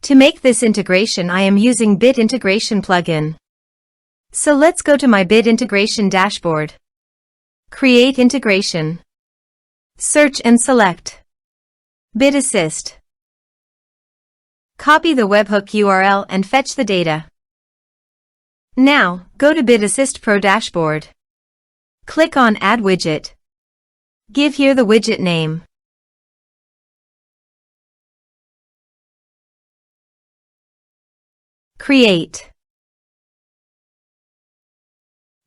To make this integration, I am using Bit Integration plugin. So let's go to my Bit Integration dashboard. Create integration. Search and select Bit Assist. Copy the webhook URL and fetch the data. Now, go to Bit Assist Pro dashboard. Click on Add Widget. Give here the widget name. Create.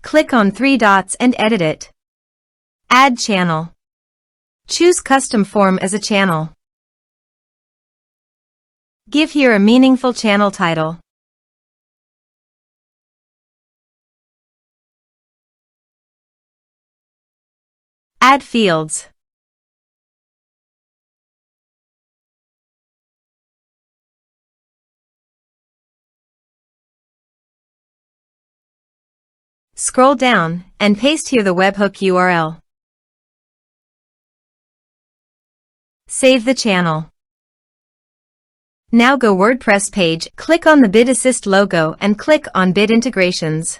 Click on 3 dots and edit it. Add channel. Choose Custom Form as a channel. Give here a meaningful channel title. Add fields. Scroll down and paste here the webhook URL. Save the channel. Now go WordPress page, click on the Bit Assist logo and click on Bit Integrations.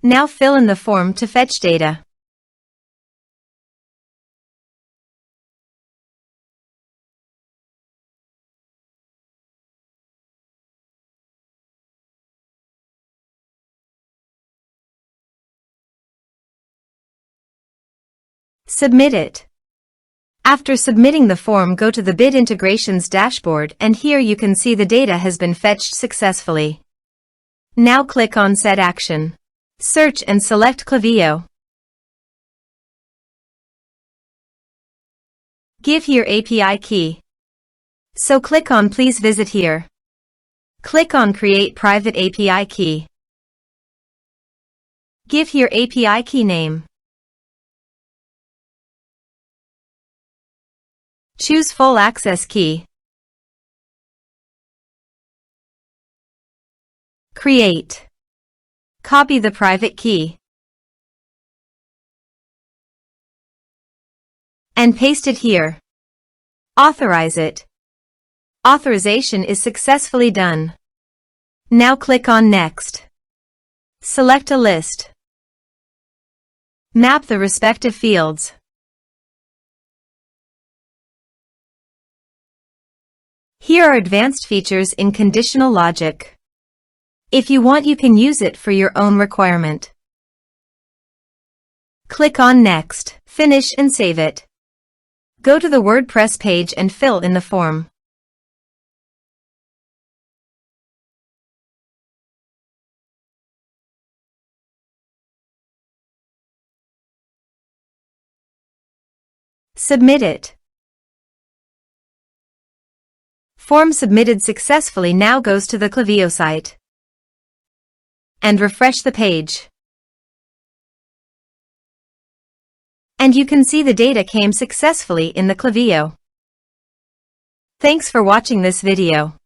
Now fill in the form to fetch data. Submit it. After submitting the form, go to the Bit Integrations dashboard and here you can see the data has been fetched successfully. Now click on Set Action. Search and select Klaviyo. Give here API key. So click on Please visit here. Click on Create private API key. Give here API key name. Choose Full Access Key. Create. Copy the private key. And paste it here. Authorize it. Authorization is successfully done. Now click on Next. Select a list. Map the respective fields. Here are advanced features in conditional logic. If you want, you can use it for your own requirement. Click on Next, finish and save it. Go to the WordPress page and fill in the form. Submit it. Form submitted successfully. Now goes to the Klaviyo site and refresh the page. And you can see the data came successfully in the Klaviyo. Thanks for watching this video.